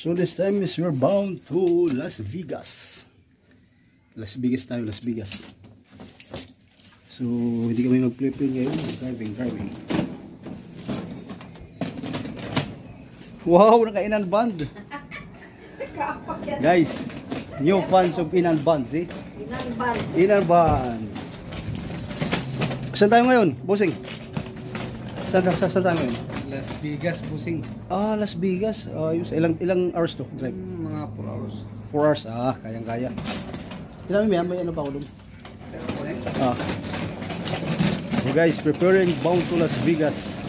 So this time is we're bound to Las Vegas. Las Vegas tayo, Las Vegas. So hindi kami mag-play-play ngayon. Driving. Wow, naka-inan band. Guys, new fans of inan band, see? Inan band. Saan tayo ngayon, bossing? Saan tayo ngayon? Las Vegas, bossing. Ah, Las Vegas. Ayos. Ilang hours to drive? Mga 4 hours. 4 hours. Ah, kayang-kaya. May ano pa ako doon? So guys, preparing bound to Las Vegas.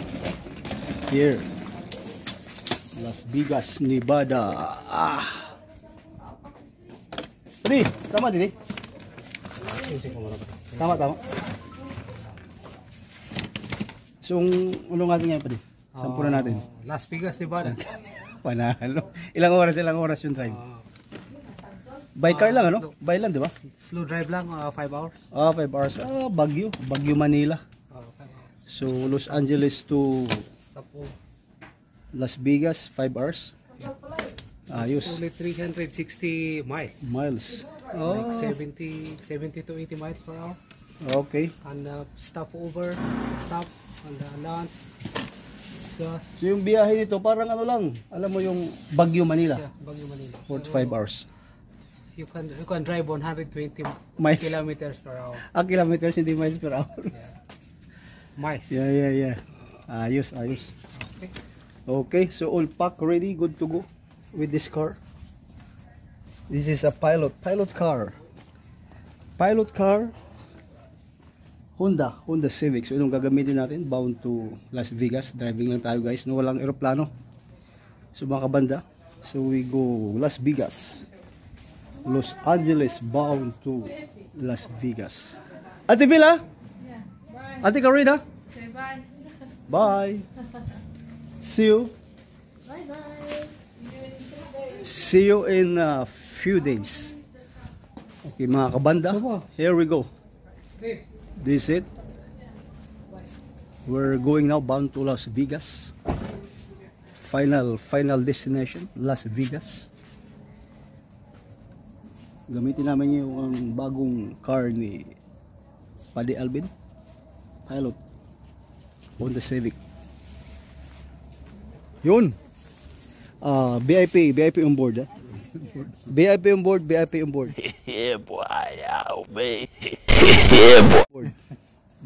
Here. Las Vegas, Nevada. Tadi, tama Didi? Tama. So, ano natin ngayon pa din? Sampunan natin. Las Vegas, Nevada. Panalo. Ilang oras yung drive? By car lang, ano? By land, di ba? Slow drive lang, 5 hours. 5 hours. Baguio, Manila. 5 hours. So, Los Angeles to Stop po. Las Vegas, 5 hours. Ayos. Only 360 miles. Like 70 to 80 miles per hour. Okay. And stop, and lunch. Just, So, yung biyahe nito, parang ano lang. Alam mo yung Baguio, Manila. yeah, Baguio, Manila. 45 hours. You can drive 120 Miles. kilometers per hour. Kilometers, hindi miles per hour. Yeah. Miles. Yeah. Ayos. Okay. Okay, so all packed, ready, good to go with this car. This is a pilot car. Honda Civic. So itong gagamitin natin, bound to Las Vegas. Driving lang tayo guys, no, walang eroplano. So mga kabanda, so we go Las Vegas. Los Angeles bound to Las Vegas. Ate Villa? Yeah. Bye. Ate Karina? Okay, bye. Bye. See you. Bye. See you in a few days. Okay mga kabanda, here we go. This is it. We're going now bound to Las Vegas. Final destination, Las Vegas. Gamitin namin yung bagong car ni Paddy Alvin, pilot, Honda Civic. Yun. VIP on board. VIP on board. Yeah, boy. Oh, man.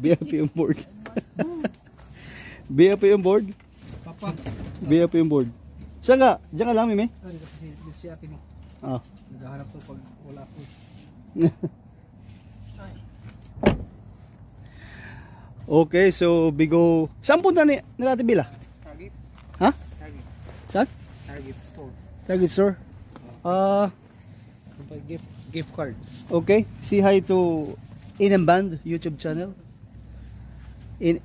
VIP on board. VIP on board. Papa. VIP on board. Saan ka? Diyan ka lang, Mimi? Si ate mo. Naghahanap ko pag wala ko. Okay, so bigo. Saan punta ni Ate Bila? Target. Ha? Target. Saan? Target store. Target store. Gift card. Okay. Say hi to Inan Band YouTube channel. You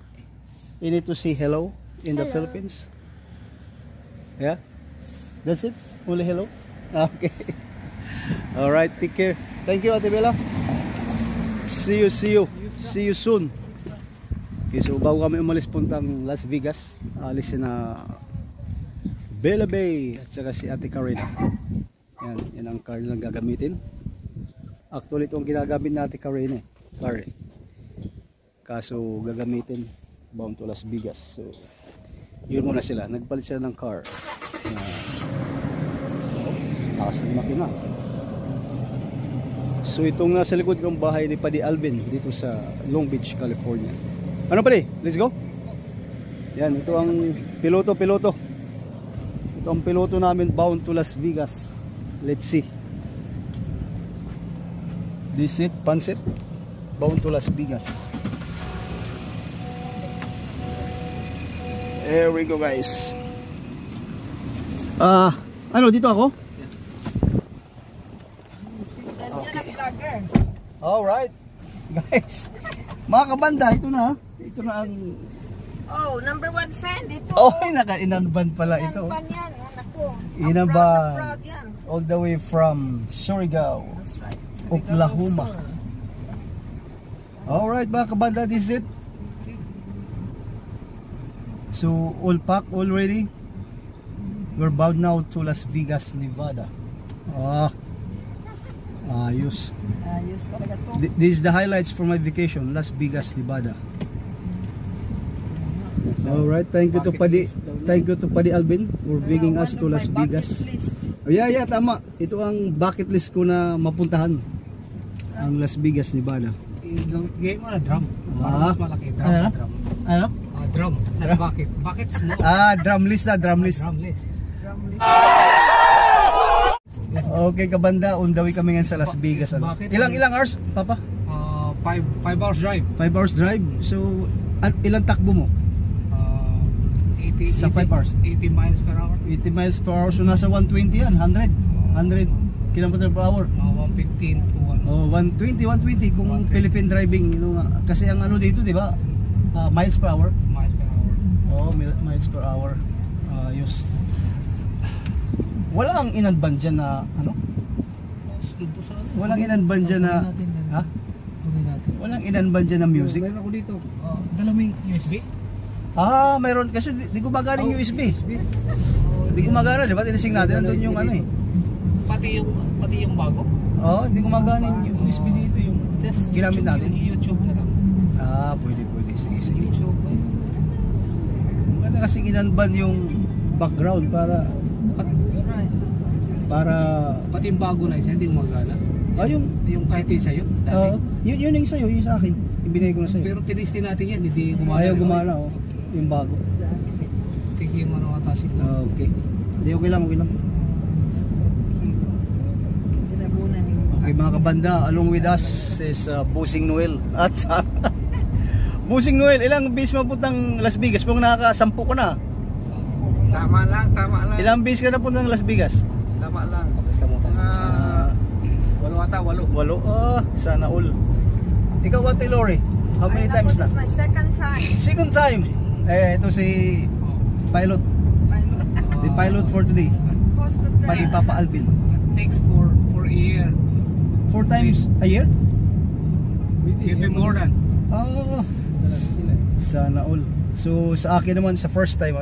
need to say hello in the Philippines. Yeah? That's it? Only hello? Okay. Alright, take care. Thank you, Ate Bella. See you soon. Okay, so bago kami umalis puntang Las Vegas, alis na Bella Bay at saka si Ate Karina. Yan ang car lang gagamitin. Actually, itong ginagamit na Ate Karina car. Kaso gagamitin bound to Las Vegas. So, yun muna sila. Nagpalit sila ng car. Takas ng makina. So itong nasa likod ng bahay ni Paddy Alvin dito sa Long Beach, California. Ano Paddy? Let's go. Yan, ito ang piloto. Ito ang piloto namin bound to Las Vegas. Let's see. This is Pansit bound to Las Vegas. There we go guys. Ano dito ako? Vlogger. Alright. Guys, mga kabanda, ito na ang number 1 fan dito. naka-inanban pala ito. Inanban yan. Naku. Inanban. Proud yan. All the way from Surigao, That's right. Oklahoma. Alright mga kabanda, this is it. So all packed, all ready. We're bound now to Las Vegas, Nevada. Ayos. Ayos talaga to. This is the highlights for my vacation, Las Vegas, Nevada. Alright, thank you to Padi Alvin for bringing us to Las Vegas. Oh, yeah, tama. Ito ang bucket list ko na mapuntahan. Ang Las Vegas, Nevada. Game mo na drum. Para mas malaki. Drum. Ano? Drum. Bucket. Bucket small. Drum list na, drum list. Drum list. Okay, kabanda, on the way kami ngayon sa Las Vegas. Ano? Ilang hours, Papa? 5 hours drive. 5 hours drive. So, ilang takbo mo? 80, Sa 5 hours? 80 miles per hour. 80 miles per hour. So, nasa 120 yan. 100 km per hour. 115 to 1. Oh, 120 kung 120. Philippine driving. Kasi ang ano dito, di ba? Miles per hour. Miles per hour. Oh, miles per hour. Ayos. Wala ang inadban dyan na ano? Walang inadban dyan na ha? Walang inadban dyan na music? Meron ako dito. Dala mo yung USB? Mayroon. Kasi di gumagana yung USB. Di gumagana, di ba? Tinising natin. Nandun yung ano eh. Pati yung bago? Di gumagana yung USB dito. Yung Just ginamit natin. YouTube na lang. Pwede. Sige. YouTube. Wala kasing inadban yung background para Pati yung bago na isa, hindi magana. Yung kahit yung sa'yo. Yun yung sa'yo, yung sa akin. Ibinigay ko na sa'yo. Pero tinistin natin yan, hindi gumana. Ayaw gumana, yung bago. Tingin yung ano atasik lang. Okay. Hindi, okay lang. Tinabunan yung Okay mga kabanda, along with us is Busing Noel. At Busing Noel, ilang bis mapuntang Las Vegas? Kung nakaka-10 ka na. Tama lang. Ilang bis ka na puntang Las Vegas? Tama lang. Pagkasta mo tayo. 8. Sana all. Ikaw, Ate Lori? How many times na? This is my second time. Second time. Ito si pilot. The pilot for today. Most of them. Pati Papa Alvin. Takes for a year. 4 times a year? Maybe more than. Sana all. So sa akin naman sa first time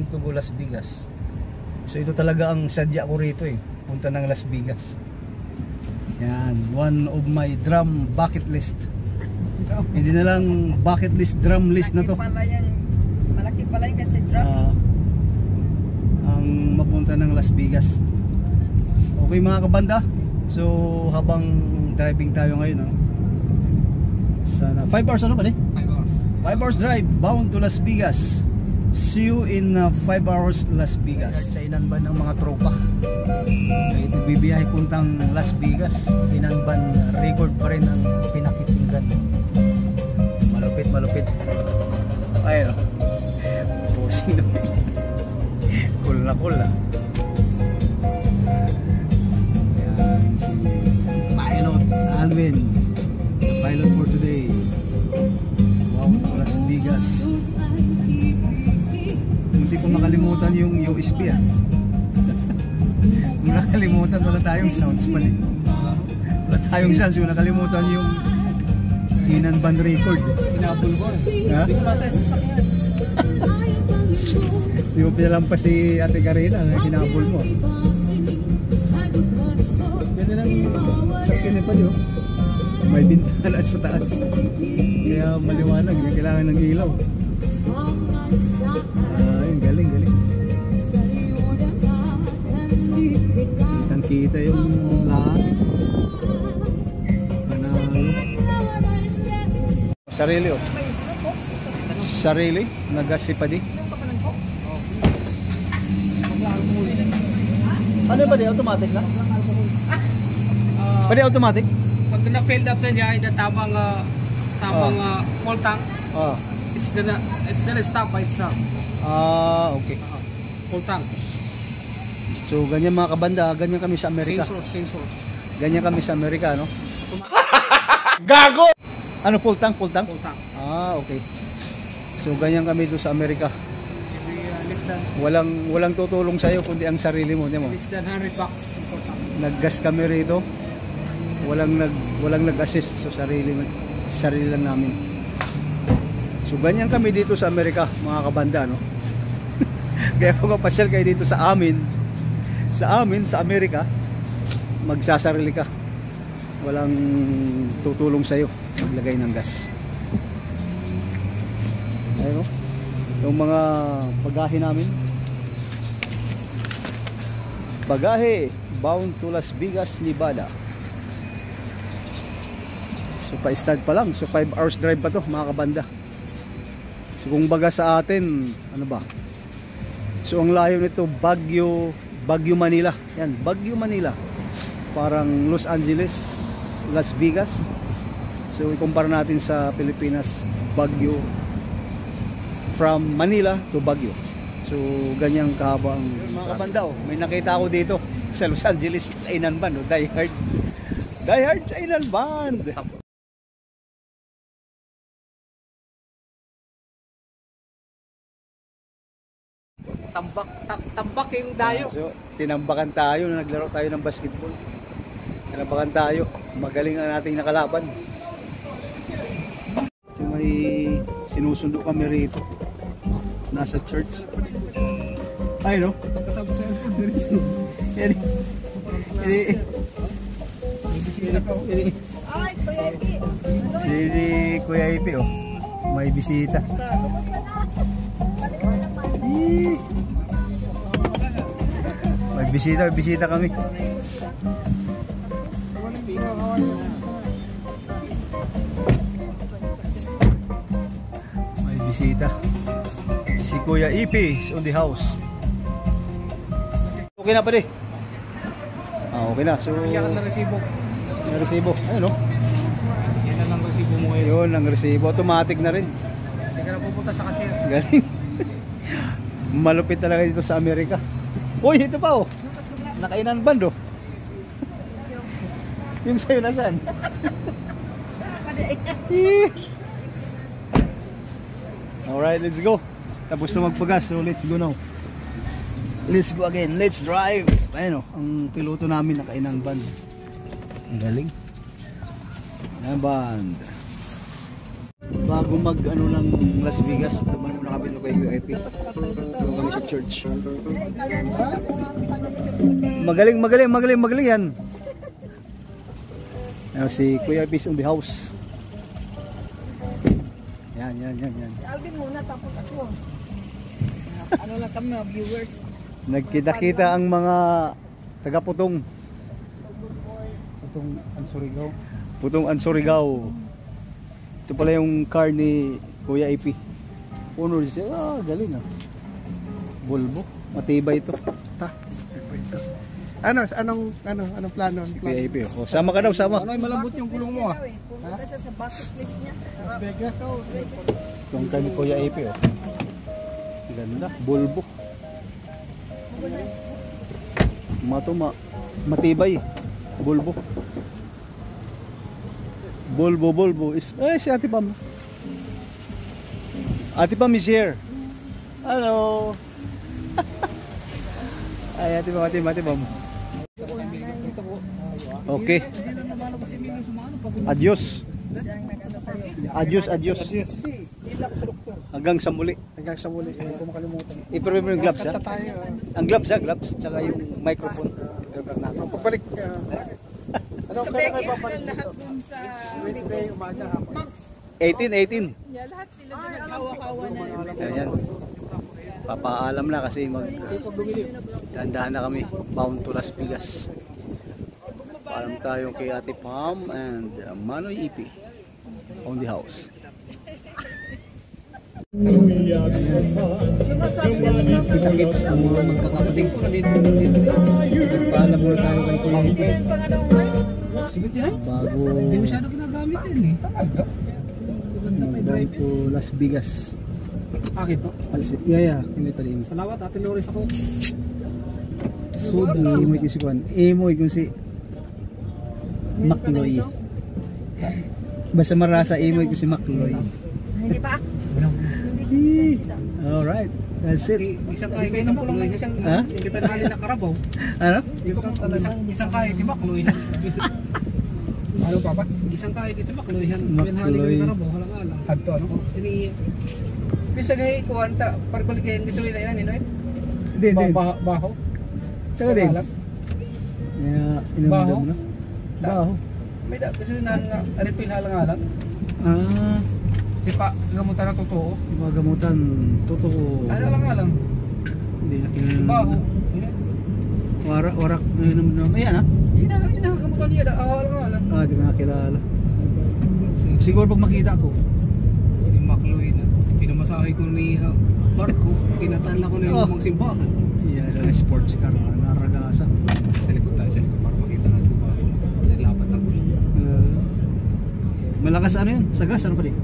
to go Las Vegas. So ito talaga ang sadya ko rito punta ng Las Vegas. Yan, one of my drum bucket list. Hindi na lang bucket list, drum list na to. Malaki pala yung kasi drum. Ang mapunta ng Las Vegas. Okay mga kabanda. So habang driving tayo ngayon sana 5 hours 5 hours. 5 hours drive bound to Las Vegas. See you in 5 hours Las Vegas. Sa inanban ng mga tropa. Kahit nagbibiyahe puntang Las Vegas, inanban record pa rin ang pinakikinggan. Malupit. Ayun Busing Noel. Cool na. Yan si Pilot Alvin, the pilot for today. Wow, Las Vegas. Hindi ko makalimutan yung USB Kung nakalimutan, wala tayong sounds pa rin. Wala tayong sounds, kung nakalimutan yung inanban record. Pinapul ko Ha? Hindi ko nasa sasakyan. Di mo pinalampas si Ate Karina, kinabol mo. Ganda ng sakyan ni Padyo. May bintana sa taas. Kaya maliwanag, kailangan ng ilaw. Ayun, galing. Kitang-kita yung lahat. Panalo. Sarili, nagasipadi. Ano ba di? Automatic na? Pwede automatic? Pag na-filled up na niya, tamang full tank, it's gonna stop by itself. Okay. Full tank. So ganyan mga kabanda, ganyan kami sa Amerika. Sensor. Ganyan kami sa Amerika, no? Gago! Ano, full tank? Full tank. Okay. So ganyan kami doon sa Amerika. Less than Walang tutulong sa'yo kundi ang sarili mo, di mo? $100 full tank. Naggas kami rito. Walang nag-assist so sarili lang namin. So ganyan kami dito sa Amerika, mga kabanda, no? Kaya kung mapasyal kayo dito sa amin, sa Amerika, magsasarili ka. Walang tutulong sa'yo maglagay ng gas. Ayun, yung mga bagahe namin. Bagahe bound to Las Vegas, Nevada. So pa-start pa lang. So 5 hours drive pa to mga kabanda. So kung baga sa atin, ano ba? So ang layo nito Baguio, Manila. Yan, Baguio, Manila. Parang Los Angeles, Las Vegas. So ikumpara natin sa Pilipinas, Baguio from Manila to Baguio. So ganyang kahaba ang mga kabanda. May nakita ako dito sa Los Angeles, Kainan Band, Die Hard Kainan Band. Tambak yung dayo. So, tinambakan tayo na naglaro tayo ng basketball. Tinambakan tayo. Magaling ang ating nakalaban. So, may sinusundo kami rito. Nasa church. Ay, no? Pagkatapos sa airport, Ay, Kuya Iti. Kuya Ipi, oh. May bisita. May bisita kami. May bisita. Si Kuya Ipi is on the house. Okay na pa di? Okay na. So, Yan ang resibo. resibo. Ayun, no? Yan ang resibo mo ngayon. Yun, ang resibo. Automatic na rin. Hindi ka na pupunta sa cashier. Galing. Malupit talaga dito sa Amerika. Uy, ito pa, oh. Nakainan band, oh. Yung sa'yo nasaan? Alright, let's go. Tapos na magpagas, so let's go now. Let's go again, let's drive. Ayun, oh, ang piloto namin nakainan band. Ang galing. Nakainan band. Bago mag ano ng Las Vegas, naman muna kami kay UIP. Doon kami sa church. Magaling yan. Ano, si Kuya UIP is on the house. Yan. Alvin muna, tapos ako. Ano lang kami mga viewers. Nagkita-kita ang mga taga-Putong. Putong Ansurigao. Ito pala yung car ni Kuya IP. Puno siya. Galing ah. Volvo. Matibay ito. Anong plano? Si Kuya IP. Oh, sama ka daw, sama. Ano yung malambot yung gulong mo ah? Pumunta siya sa bucket list niya. Vegas. Itong car ni Kuya IP. Oh. Ganda. Volvo. Matibay. Volvo. Volvo is si Ate Pam. Ate Pam is here. Hello. Ay, Ate Pam. Okay. Adios. Hanggang sa muli. Hindi ko makalimutan. I-prepare mo yung gloves, ha? Tayo. Ang gloves, ha? Gloves. Tsaka yung microphone. Pagbalik. Ano ang kaya kayo babalik dito? Sa Wednesday, umaga, hapon. 18. lahat sila na naghawa-hawa na. Ayan. Papaalam na kasi dahan-dahan na kami. Bound to Las Vegas. Paalam tayo kay Ate Pam and Manoy Ipi on the house. Kita-kits ang mga magkakapatid ko dito. Paalam muna tayo kay Kuya Ipi. 79? Bago Hindi masyado ginagamit yun eh. mag-drive to Las Vegas. Akin to. Yeah. Hindi pa rin. Salamat, Ate Loris ako. So, imoy ko si Juan. Imoy ko si Makloy. Basta marasa, imoy ko si Makloy. Hindi pa. Alright, that's it. Isang kaya kayo ng pulang isang Ha? kipanali na karabaw. Ano? Isang kaya iti Makloy. Ano pa ba? Isang kaya iti Makloy. Pinahali ka ng karabaw, halang alang. Hadto ano? Sini. Bisa gay kuwanta, parbalik kayo, gusto nila ilan, Hindi, hindi. Baho. Tsaka din. Alam. Inumin Baho? mo na. Baho. May kasi na refill halang-halang. Ah, Di pa gamutan na totoo. yung mga gamutan, totoo. Ano lang alam. Hindi na kinanong. Baho. Warak na inumin na. Ayan ha? Gamutan niya. Halang-halang. Ah, di ko nakakilala. Siguro pag makita ko. Si McLoy na pinamasahe ko ni Marco, pinatala ko na yung lumang simbahan. Yan ang sports car na naragasa. Sa likod para makita natin ba nilapat ng gulo. Malakas ano yun? Sagas ano pa di?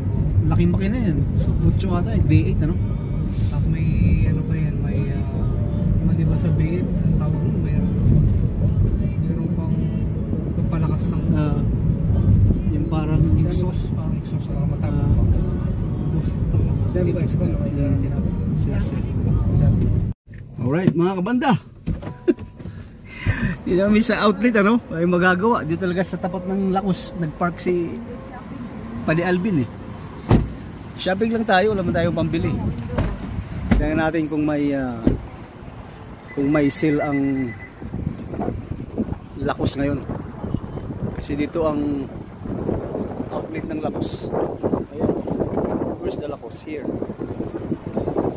Laking makina yan. Mucho ata eh. V8 ano? Tapos may ano pa yan, may di ba sa bait, ang tawag mo, mayroon pang pagpalakas ng Yung parang exhaust na matapos pa. Alright mga kabanda. Dito kami sa outlet ano, ay magagawa dito talaga sa tapat ng Lacos. Nagpark si Padre Alvin eh. Shopping lang tayo, wala man tayong pambili. Tingnan natin kung may sale ang Lacos ngayon. Kasi dito ang outlet ng Lacos. Ayan. Where's the Lacos? Here.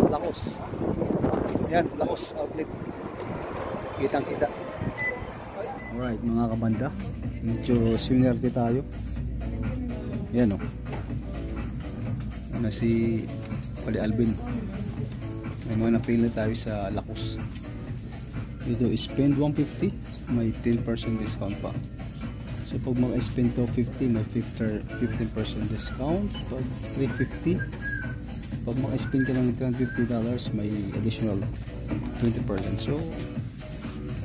Lacos. Yan, Lacos outlet. Kitang-kita. Alright, mga kabanda. Medyo swinerte tayo. Yan o. Yan na si Padre Alvin. May mga napili tayo sa Lacos. Dito, spend 150. May 10% discount pa. So pag mag-spend to 50, may 15% discount. Pag 350, pag mag-spend ka ng $350, may additional 20%. So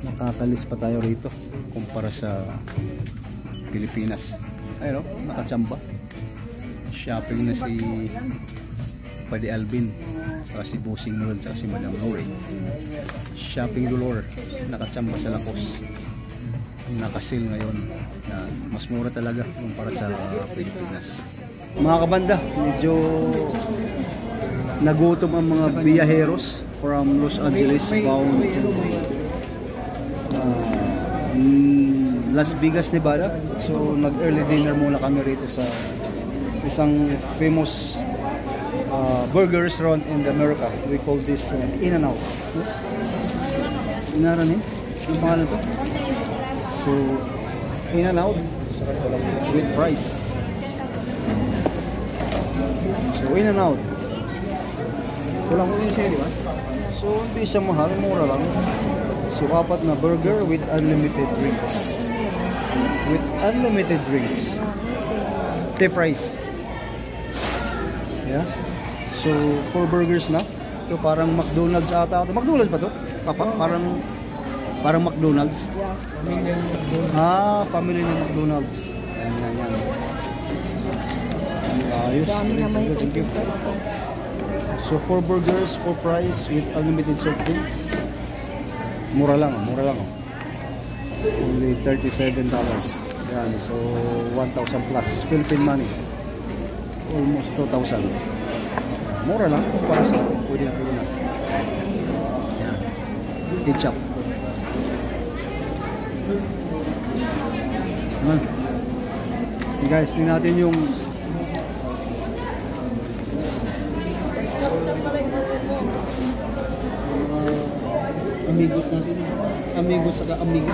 makakalis pa tayo rito kumpara sa Pilipinas. Ayun o, nakachamba. Shopping na si Padre Alvin, saka si Bossing Noel, saka si Madam Lori. Shopping Dolor, nakachamba sa Lacos. Nakasil ngayon na mas mura talaga kumpara sa Pilipinas. Mga kabanda, medyo nagutom ang mga biyaheros from Los Angeles bound to Las Vegas, Nevada. So nag early dinner muna kami rito sa isang famous burger restaurant in America. We call this In-N-Out. Inaran eh? Yung pangalan to? So, In-N-Out with fries. So, In-N-Out. Kulang ko din siya, di ba? So, hindi siya mahal, mura lang. So, apat na burger with unlimited drinks. With unlimited drinks. Fries. Yeah. So, 4 burgers na. Ito parang McDonald's ata. McDonald's ba to? Papa, parang McDonald's. Ah, family ng McDonald's. Yan. Ayos. Thank you. So 4 burgers, 4 fries with unlimited soft drinks. Mura lang. Only $37. Yan, so 1,000 plus Philippine money. Almost 2,000. Mura lang para sa pwede na. Yan. Ketchup. Okay guys, tingnan natin yung amigos natin. Amigos saka amiga.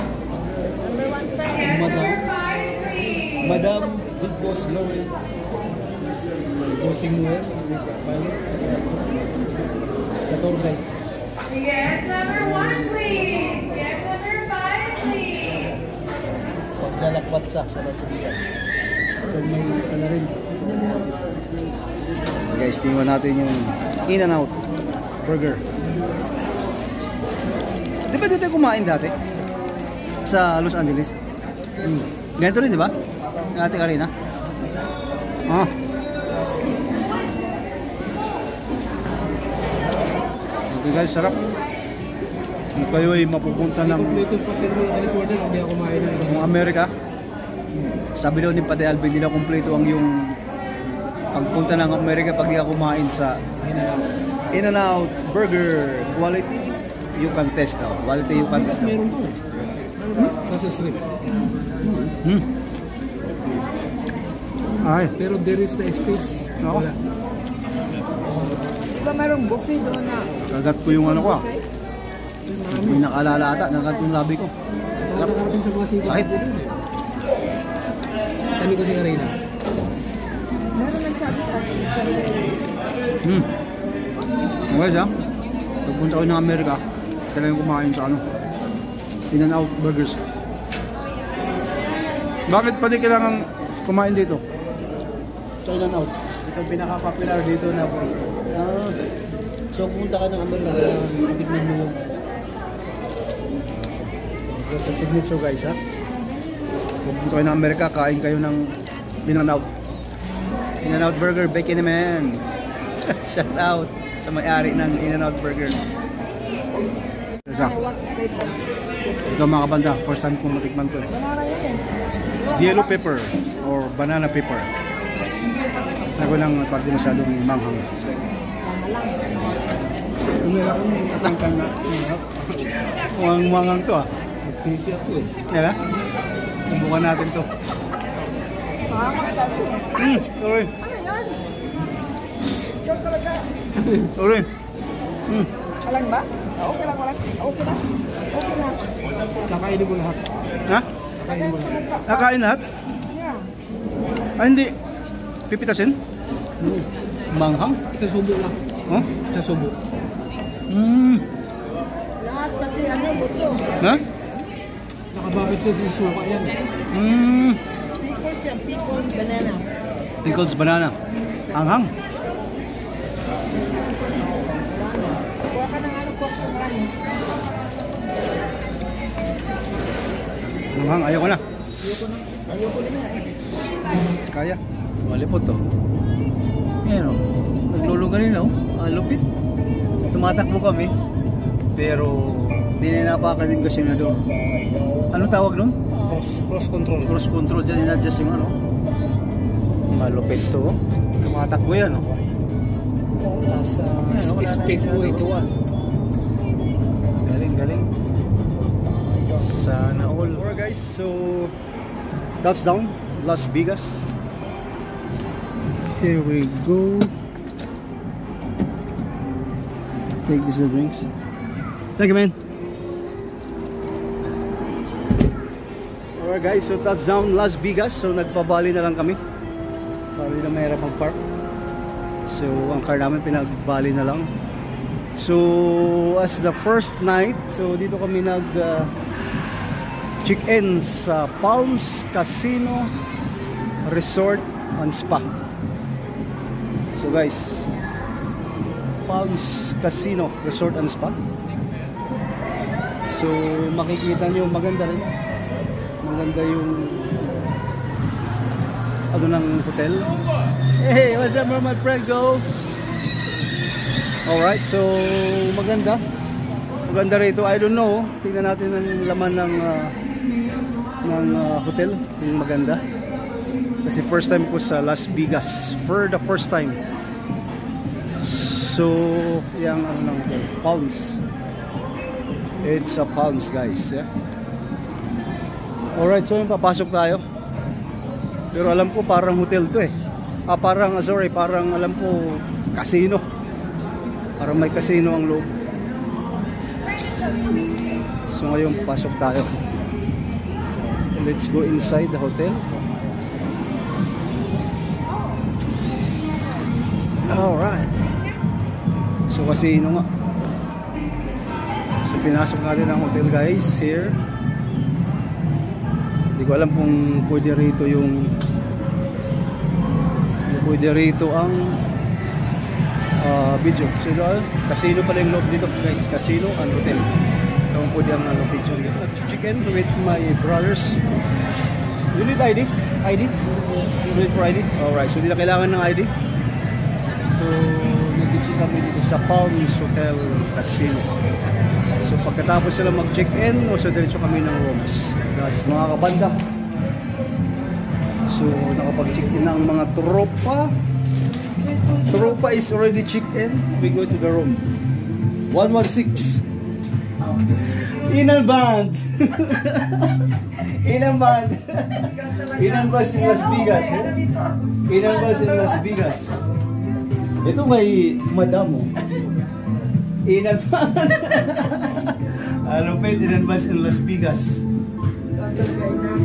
Madam Big Boss Lori. Bossing Noel. Katorbay. Yes, number 1 please. Yes, number 5 please. Pagdalakbat sa Las Vegas. Ito may isa na rin. Guys, tingnan natin yung In-N-Out burger. Di ba dito kumain dati? Sa Los Angeles? Ganito rin, di ba? Ate Karina? Ah. Okay guys, sarap. Kung kayo ay mapupunta ng Amerika, sabi daw ni Padre Alvin, hindi na kumpleto ang yung pagpunta ng Amerika pag di ka kumain sa In-N-Out Burger. Quality, you can test out. Quality you can test out. Meron to. Nasa strip. Ay, Pero there is the estates. Oo. Wala. Diba merong buffet doon na? kagat ko yung ano ko. May nakalala ata, nakagat yung labi ko. Nakakarating sa mga singkong. Sakit. Kami ko si Arena. Meron nagsabi sa akin. Okay siya. Pagpunta ko ng Amerika, talagang kumain sa ano, In-N-Out Burgers. Bakit pa di kailangan kumain dito? Sa In-N-Out. Ito ang pinaka-popular dito na burger. So pumunta ka ng Amerika, tignan mo yung sa signature guys ha. Pupunta kayo ng Amerika, kain kayo ng In-N-Out. In-N-Out Burger, Becky naman. Shout out sa may-ari ng In-N-Out Burger. Ito mga kabanda, first time kong matikman ko. Banana yan eh. Yellow pepper or banana pepper. Nago lang pag di masyadong manghang. Tatangkan na. Mukhang manghang to ah. Magsisi ako eh. Yan ah. Subukan natin to. Sorry. Sorry. Alam ba? Okay lang, wala. Okay lang. Okay lang. Nakainin mo lahat. Ha? Nakainin mo lahat. Nakain lahat? Yeah. Ah, hindi. Pipitasin? Manghang? Sa subo lang. Oh? Sa subo. Lahat kasi ano, buto. Ha? Nakabakit ko sa suka yan. Pickles yan, pickles, banana. Pickles banana. Anghang. Kuha ka ng ano, coke sa marami. Manghang, ayaw ko na. Kaya. Malipot to. Yan o. Nagluluganin o. Lupit. Tumatakbo kami. Pero hindi na napakaling kasi na doon. Ano tawag doon? Cross control. Cross control dyan. In-adjust yung ano. Malupit to. Tumatakbo yan o. Sa speed mo ito ah. Galing, galing. Sana all. Alright guys, so touchdown, Las Vegas. Here we go. Take this the drinks. Thank you, man. Alright guys, so touchdown Las Vegas. So nagpabali na lang kami. Bali na mahirap mag-park. So ang car namin pinagbali na lang. So as the first night, so dito kami nag check-in sa Palms Casino Resort and Spa. So guys, Palms Casino Resort and Spa. So makikita nyo maganda rin. Maganda yung ano ng hotel. Hey, what's up my friend? Go! Alright, so maganda. Maganda rito. I don't know. Tingnan natin ang laman ng hotel. Yung maganda. Kasi first time ko sa Las Vegas. For the first time. So, yung ano ng hotel. Palms. It's a Palms guys. Yeah? Alright, so yung papasok tayo. Pero alam ko parang hotel to eh. Parang alam ko casino. Parang may casino ang loob. So ngayon pasok tayo. So, let's go inside the hotel. Alright. So casino nga. So pinasok natin ang hotel guys here. Hindi ko alam kung pwede rito ang video. So casino pala yung loob dito guys. Casino and hotel. Ito ang pwede ang video dito. Chicken with my brothers. You need ID? ID? You need for ID? Alright. So hindi na kailangan ng ID. So nag-check kami dito sa Palms Hotel Casino. So pagkatapos sila mag-check-in, so diretso kami ng rooms. Tapos mga kabanda. So nakapag-check-in ng mga tropa. Tropa is already checked in. We go to the room 116. Inan band. Inan band. Inan band in Las Vegas. Inan band in Las Vegas. Ito kay Madam mo. Inan band. Alupit, Inan band in Las Vegas.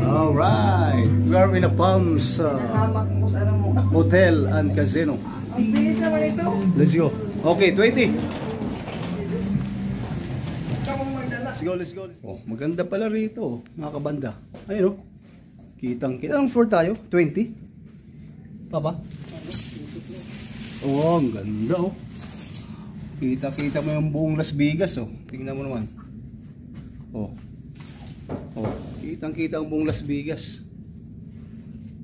Alright. We are in a Palms Hotel and Casino. Ang bilis naman ito. Let's go. Okay, 20. Let's go. Oh, maganda pala rito, mga kabanda. Ayun, oh. Kitang-kita. Anong floor tayo? 20? Pa ba? Oh, ang ganda, oh. Kita-kita mo yung buong Las Vegas, oh. Tingnan mo naman. Oh. Oh, kitang-kita ang buong Las Vegas.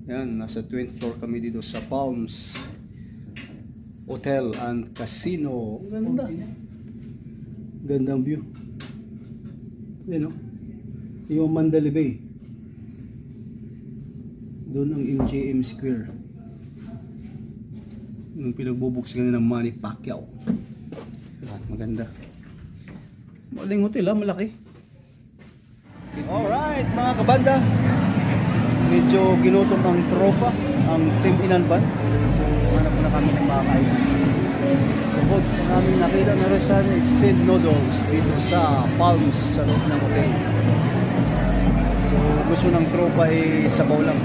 Yan, nasa 20th floor kami dito sa Palms Hotel and Casino. Ang ganda. Gandang view. Yan, no? Yung Mandalay Bay. Doon ang MGM Square. Yung pinagbubuksan ng Manny Pacquiao. Yan, maganda. Maling hotel, ha? Malaki. Alright, mga kabanda. Medyo ginutom ang tropa, ang Team Inanban. So, hanap na kami ng mga kainan. So, food sa namin nakita na restaurant is Sid Noodles dito sa Palms sa loob ng hotel. So, gusto ng tropa ay sabaw lang.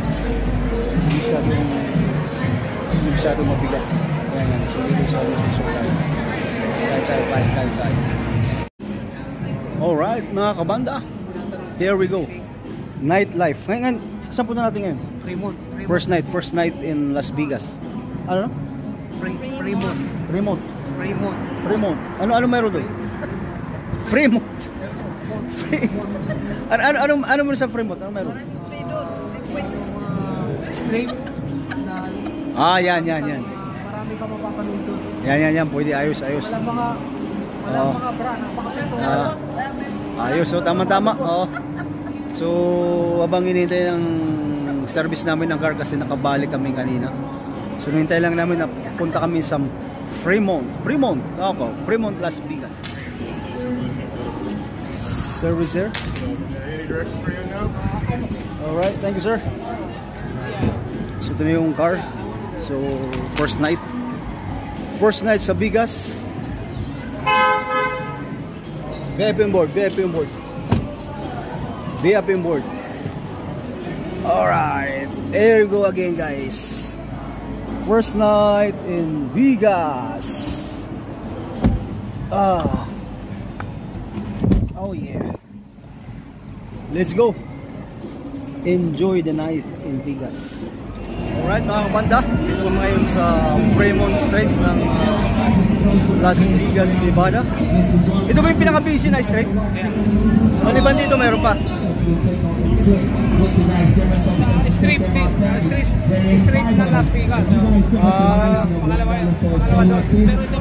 Hindi masyadong mabigat. Kaya nga, so dito sa susukan. Kain. Alright, mga kabanda. Here we go. Nightlife. Ngayon, saan punta natin ngayon? First night in Las Vegas. Ano? Fremont. Ano mayroon doon? Fremont. Ano mo sa Fremont? Ano mayroon? Straight. Yan. Marami ka mapapanood doon. Yan. Pwede, ayos. Walang mga bra, napakapeto. Ayos, so tama. Oh. So, abang hinihintay ng service namin ng car kasi nakabalik kami kanina. So, hinihintay lang namin na punta kami sa Fremont, Las Vegas. Service sir? Any directions for you now? Alright, thank you sir. So, ito na yung car. So, first night sa Vegas. VIP on board. Alright, here we go again guys. First night in Vegas. Oh yeah. Let's go. Enjoy the night in Vegas. Alright mga kabanda, dito ngayon sa Fremont Street ng Las Vegas, Nevada. Ito ba yung pinaka-busy na street? Maliban dito mayroon pa? Street ng Las Vegas. Pangalawa doon. Pero ito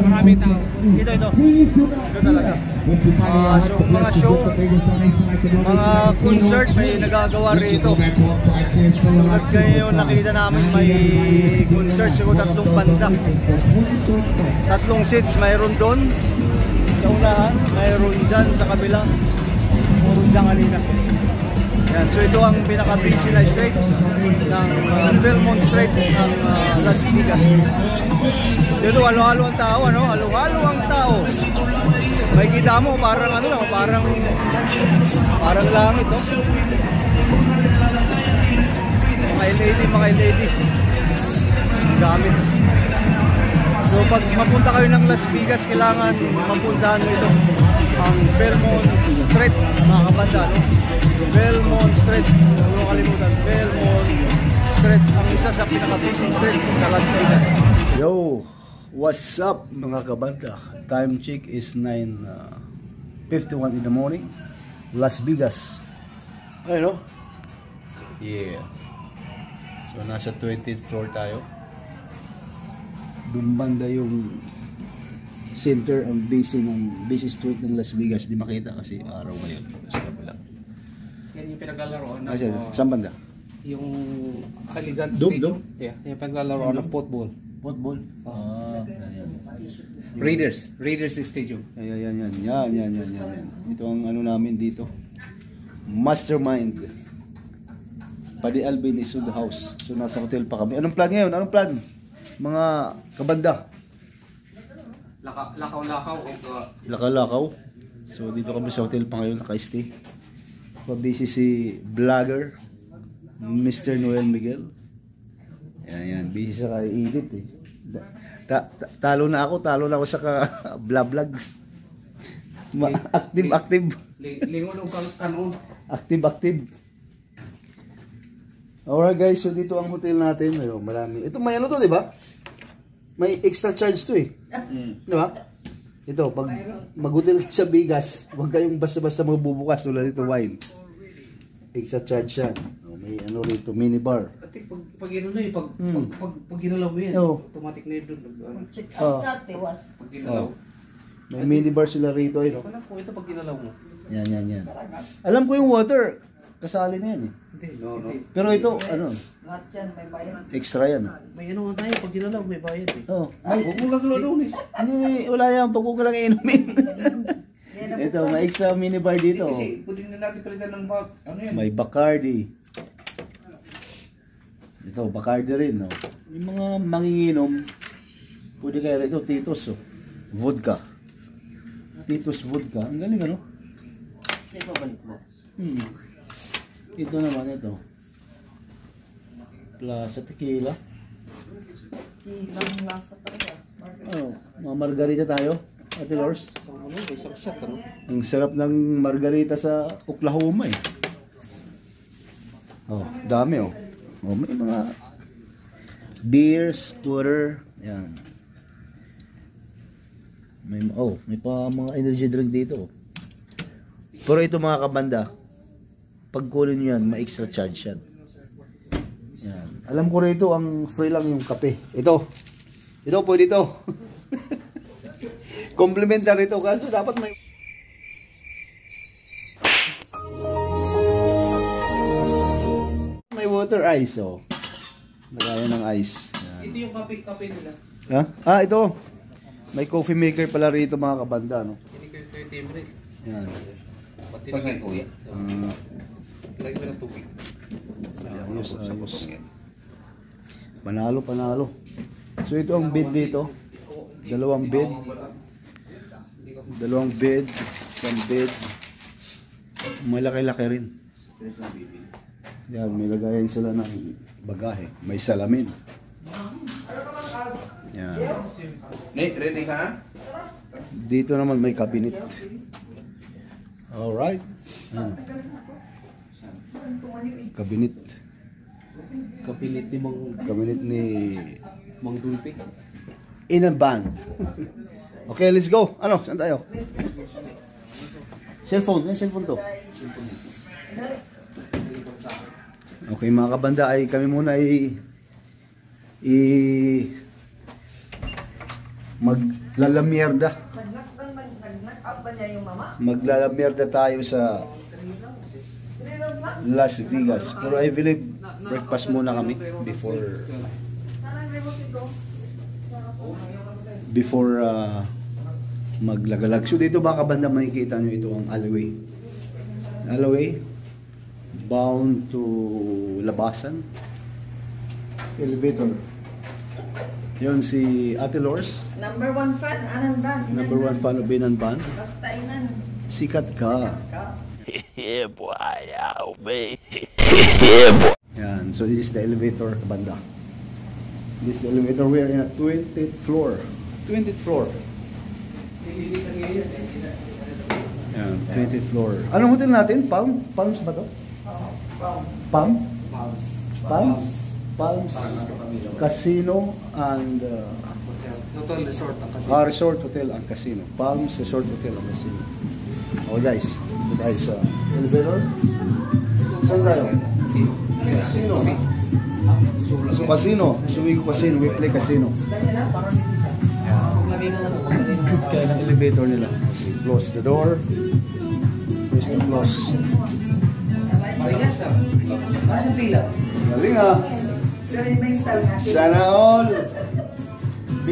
maraming tao. Ito talaga. So mga show, mga concert may nagagawa rito. Tulad kayo nakita namin may concert siguro 3 banda. 3 seats mayroon doon sa unahan, mayroon dyan sa kabila, mayroon dyan kanina. Yan, so ito ang pinaka-busy na street ng Fremont Street ng Las Vegas. Dito halo-halo ang tao, ano? Halo-halo ang tao. May kita mo parang parang langit, no? Mga LED. Gamit. So pag mapunta kayo ng Las Vegas, kailangan mapuntahan mo ito, ang Belmont Street, mga kabanda, no? Belmont Street, huwag kalimutan, Belmont Street, ang isa sa pinaka-busy street sa Las Vegas. Yo, what's up mga kabanda? Time check is 9:51 in the morning, Las Vegas. Ayun, no? Yeah. So nasa 20th floor tayo. Dumbanda yung center and busy street ng Las Vegas. Di makita kasi araw ngayon sa kabila. Yan yung pinaglalaroan ng Saan banda? yung Elegant Dome, Stadium. dome? Yeah, yung pinaglalaroan ng football. Football? Ayan. Raiders Stadium. Yan. Ito ang ano namin dito. Mastermind. Paddy Alvin is in the house. So nasa hotel pa kami. Anong plan ngayon? Anong plan? Mga kabanda. Lakaw-lakaw. Lakaw. So dito kami sa hotel pa ngayon, naka-stay. Pabisi si vlogger Mr. Noel Miguel. Yan. Busy sa kay-edit eh. Talo na ako sa vlog. Active. Lingon og kanon. Active. Alright guys, so dito ang hotel natin. Ayun, marami. Ito may ano to, di ba? May extra charge to eh. Di ba? Ito, pag mag-hotel sa Bigas, huwag kayong basta-basta magbubukas tulad dito wine. Extra charge yan. May ano rito, minibar. Ati pag ano na pag ginalaw mo yan, automatic na yun doon. Check out dati was. Pag ginalaw. May minibar sila rito eh. No? Alam ko ito pag ginalaw mo. Yan. Alam ko yung water, kasali na yan eh. Hindi. Pero ito, ano, Lahat yan, may bayan. extra yan. May ano nga tayo, pag ginalaw may bayad eh. Huwag mo lang lunis. Wala yan, pag huwag ka lang inumin. Ito, may extra minibar dito. Kasi pwede na natin palitan ng ano yan. May Bacardi. Ito, Bacardi rin, no? Yung mga manginginom, pwede kaya ito, Titos, vodka. Titos vodka. Ang galing, ano? Ito balik mo. Ito naman, ito. Plaza Tequila. Ilang lasa talaga. Mga margarita tayo. Ate Lors. Isang shot, ano? Ang sarap ng margarita sa Oklahoma, eh. Dami, may mga beers, water, yan. May pa mga energy drink dito. Pero ito mga kabanda, pag kunin nyo yan, may extra charge yan. Alam ko rito, ang free lang yung kape. Ito pwede ito. Complimentary ito, kaso dapat may... May water ice, Lagaya ng ice. Yan. Ito yung kape nila. Ha? Ito. May coffee maker pala rito mga kabanda, no? Hindi ko yung timbre. Yan. Pati na kayo kuya. Lagi mo ng tubig. Ayos. Panalo. So ito ang bed dito. Dalawang bed. Isang bed. Malaki-laki rin. Yan, may lagayan sila ng bagahe. May salamin. Yan. Ready ka na? Dito naman may cabinet. Alright. Cabinet. Cabinet ni Mang Dulpe. In a band. Okay, let's go. Ano? Saan tayo? Cellphone. Yan, cellphone to. Okay, mga kabanda, ay kami muna maglalamierda. Nag-knock-out ba niya yung mama? Maglalamierda tayo sa Las Vegas. Pero I believe breakfast muna kami before maglagalag. So dito baka banda makikita nyo ito ang alleyway bound to Labasan. Elevator. Yun si Ate Lors. Number 1 fan, Anan Ban. Number 1 fan of Binan Ban. Basta inan. Sikat ka. Yeah, boy. Oh, man. Yeah, boy. Yan. So this is the elevator, banda. This is the elevator. We are in a 20th floor. 20th floor. Yan, 20th floor. Anong hotel natin? Palms ba to? Palms Casino and Hotel Resort ang kasi. Resort Hotel and Casino. Palms Resort Hotel and Casino. Oh guys, ito tayo sa elevator. Saan tayo? Casino. Casino. Sumigo Casino. We play Casino. Kaya ng elevator nila. Close the door. Close the close. Galing ah. Sana all.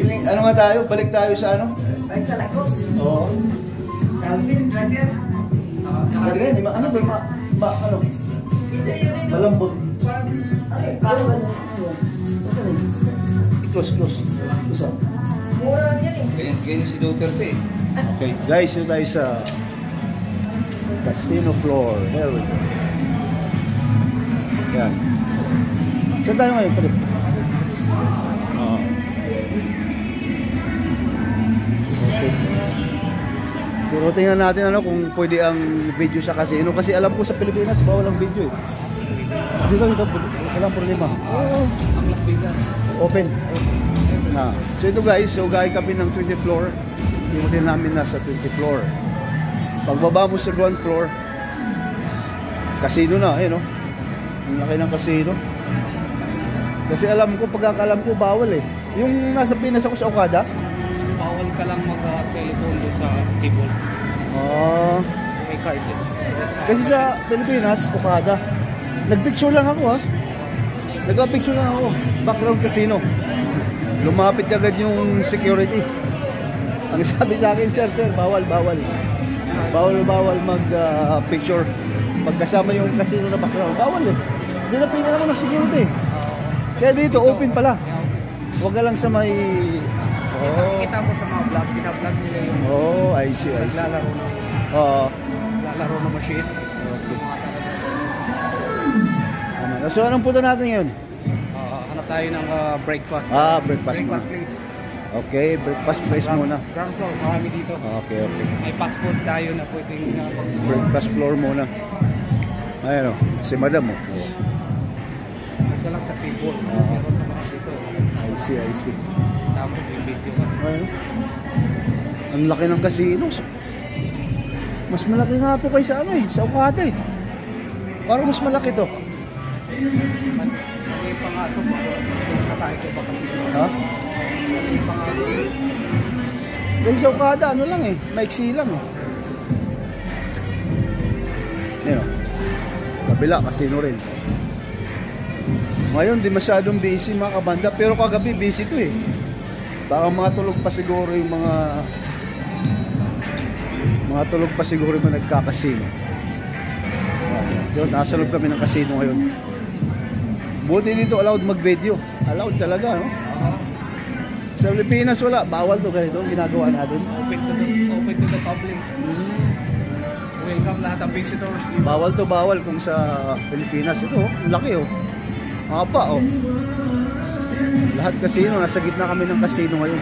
Ano nga tayo? Balik tayo sa ano? Ay, talagos. Oo. Salvin, driver. Ano ba? Ano? Ito yun rin. Malambot. Ay, kalo ba? Close. Isa. Mura lang yan eh. Ganyan si Duterte eh. Okay, guys, ito tayo sa casino floor. There we go. Yan. Saan tayo ngayon? Pwede. Oo. Okay. Pero tingnan natin ano kung pwede ang video sa casino. Kasi alam ko sa Pilipinas, bawal ang video eh. Dito, walang problema. Oo. Ang Las Vegas. Open. Na. So ito guys, so gaya kami ng 20th floor. Yung din namin nasa 20th floor. Pagbaba mo sa ground floor, casino na, no? Ang laki ng casino. Kasi alam ko, pagkakalam ko, bawal eh. Yung nasa Pinas ako sa Okada. Bawal ka lang mag-telephone doon sa table. May card yun. Kasi sa Pilipinas, Okada. Nagpicture lang ako ha. Nagpicture lang ako. Background casino. Lumapit agad yung security. Ang sabi sa akin, sir, bawal. Bawal mag-picture. Pagkasama yung casino na background. Bawal eh. Hindi na pina naman ng security. Kaya dito, open pala. Huwag ka lang sa may... Nakikita mo sa mga vlog, pina-vlog nila yung I see. naglalaro na. Oo. Lalaro na machine. So, anong punta natin ngayon? Hanap tayo ng breakfast. Breakfast muna. Place. Okay, breakfast place muna. Ground floor, marami dito. Okay. May passport tayo na pwedeng Breakfast floor muna. Ayan o, si madam mo. Basta lang sa table. Pero sa mga dito. I see. Tapos yung video ka. Ayun. Ang laki ng casino. Mas malaki nga po kayo sa ano eh, sa Okada eh. Parang mas malaki to. May pa nga ito. Punta tayo sa ibang casino. Ha? May pa nga ito. Dahil sa Okada, ano lang eh, maiksi lang eh. Ayan o. Kabila, casino rin. Ngayon, di masyadong busy mga kabanda. Pero kagabi, busy to eh. Baka mga tulog pa siguro yung mga tulog pa siguro yung nagkakasino. Yun, nasa loob kami ng casino ngayon. Buti dito allowed mag-video. Allowed talaga, no? Sa Pilipinas wala. Bawal to ganito. Ginagawa natin. Open to the public. Welcome lahat ng visitors. Bawal kung sa Pilipinas. Ito, laki oh. Haba oh. Lahat casino. Nasa gitna kami ng casino ngayon.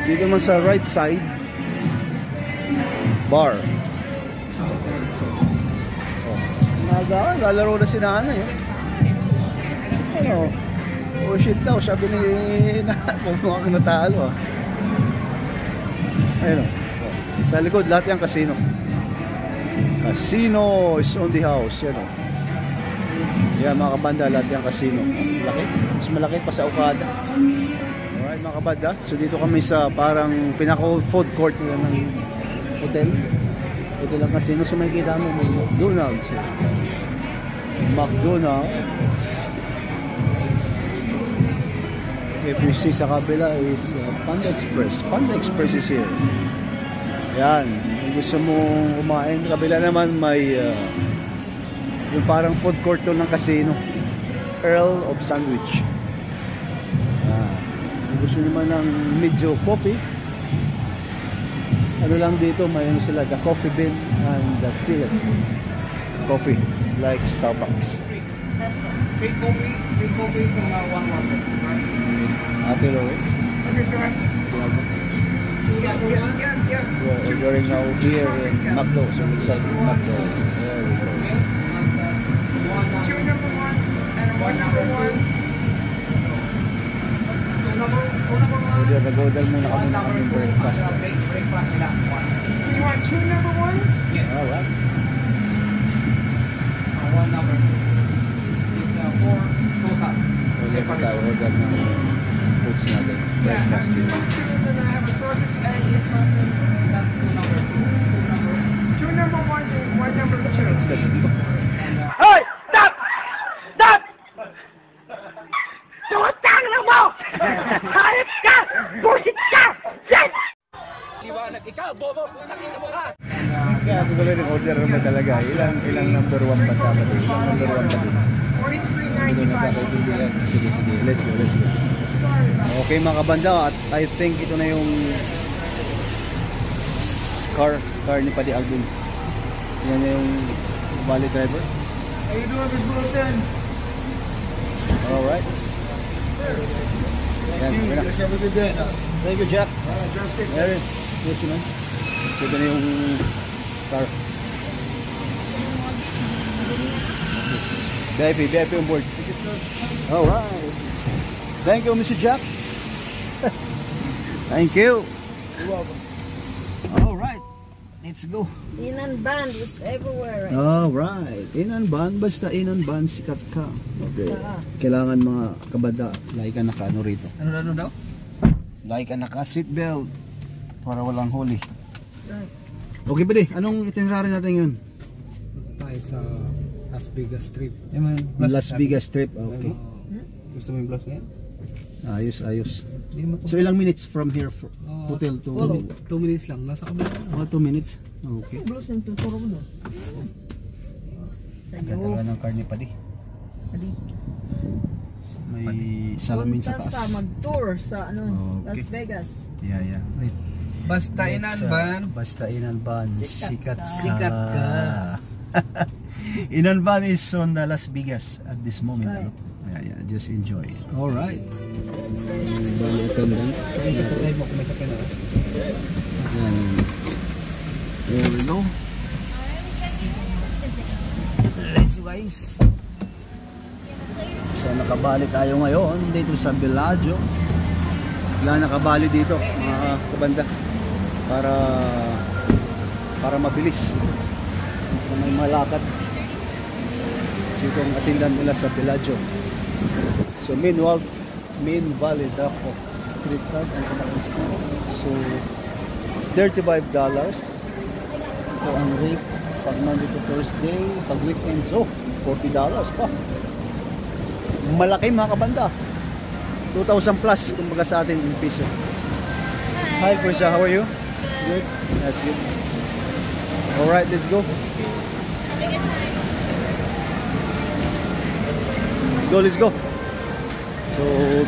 Dito man sa right side, bar. Lalaro na si nanay ano, oh shit daw sabi ni kung mga natalo ayun o sa likod lahat yung casino is on the house yan o yan mga kabanda lahat yung casino laki, mas malaki pa sa Okada. Alright mga kabanda, so dito kami sa parang pinaka food court nila ng hotel. Ito lang casino, so makikita mo may McDonald's. If you see sa kabila is Panda Express. Panda Express is here. Yan. Kung gusto mo kumain, kabila naman may yung parang food court doon ng casino. Earl of Sandwich. Kung gusto naman ng medyo coffee, ano lang dito, mayroon sila the coffee bean and the tea coffee like Starbucks. Free coffee is 1 water. Ate Lori, Okay, sir. Yeah. we're ordering now here in Macdo, so we're excited Macdo. There we go. Two number one and one number one. So nag-order muna kami ng aming breakfast. You want two number ones? Yes. Alright. One number two. Is 4 total. Order tayo, order ng foods natin. Breakfast. Two, then I have a sausage egg. That's two number ones and one number two. Hey! Stop! Stop! Tumatang lang mo! Hayop ka! Bullshit ka! Yes! Kaya ako tuloy ng order naman talaga. Ilang number 1 ba dapat? Ilang number 1 ba din? 43.95. Sige, let's go. Okay mga kabanda, at I think ito na yung car ni Paddy Alvin. Yan na yung valley driver. How you doing, Miss Wilson? Alright. Yan, okay na. Let's have a good day. Thank you, Jack. Drive safe. There, yes, man. So ito na yung car. VIP on board. Alright. Thank you, Mr. Jack. Thank you. You're welcome. Alright. Let's go. Inan band is everywhere. Right? Alright. Inan ban, basta inan ban, sikat ka. Okay. Kailangan mga kabada, like ka naka ano rito. Ano daw? Like ka naka seatbelt para walang huli. Okay ba di? Anong itinerary natin yun? Tayo sa Las Vegas trip. Las Vegas trip. Okay. Gusto mo yung vlog niya? Ayos. Hindi mo So ilang minutes from here hotel to 2 minutes lang. Nasa kabila. 2 minutes. Okay. Blues yung tuturo mo. Ganda ng car ni Paddy. May salamin sa Punta taas. sa mag-tour sa Okay. Las Vegas. Yeah. Right. Basta Inanban. Basta Inanban. Sikat ka. Sikat ka. Inanban is on Las Vegas at this moment. Right. Ano? Yeah, just enjoy. Alright. Bali attendant. Ay mo kung may kape na. Yan. There we go. Let's go guys. So nakabali tayo ngayon dito sa Bellagio. Wala nakabali dito mga kabanda para mabilis. So, may malakad. So itong attendant nila sa Bellagio. So main valley Daco credit card and so $35 ito ang rate pag Monday to Thursday, pag weekend so $40 pa, malaki mga kabanda, 2,000 plus kumbaga sa atin in piso. Hi Prisha, how are you? Good? That's good. Alright, let's go. Let's go. So,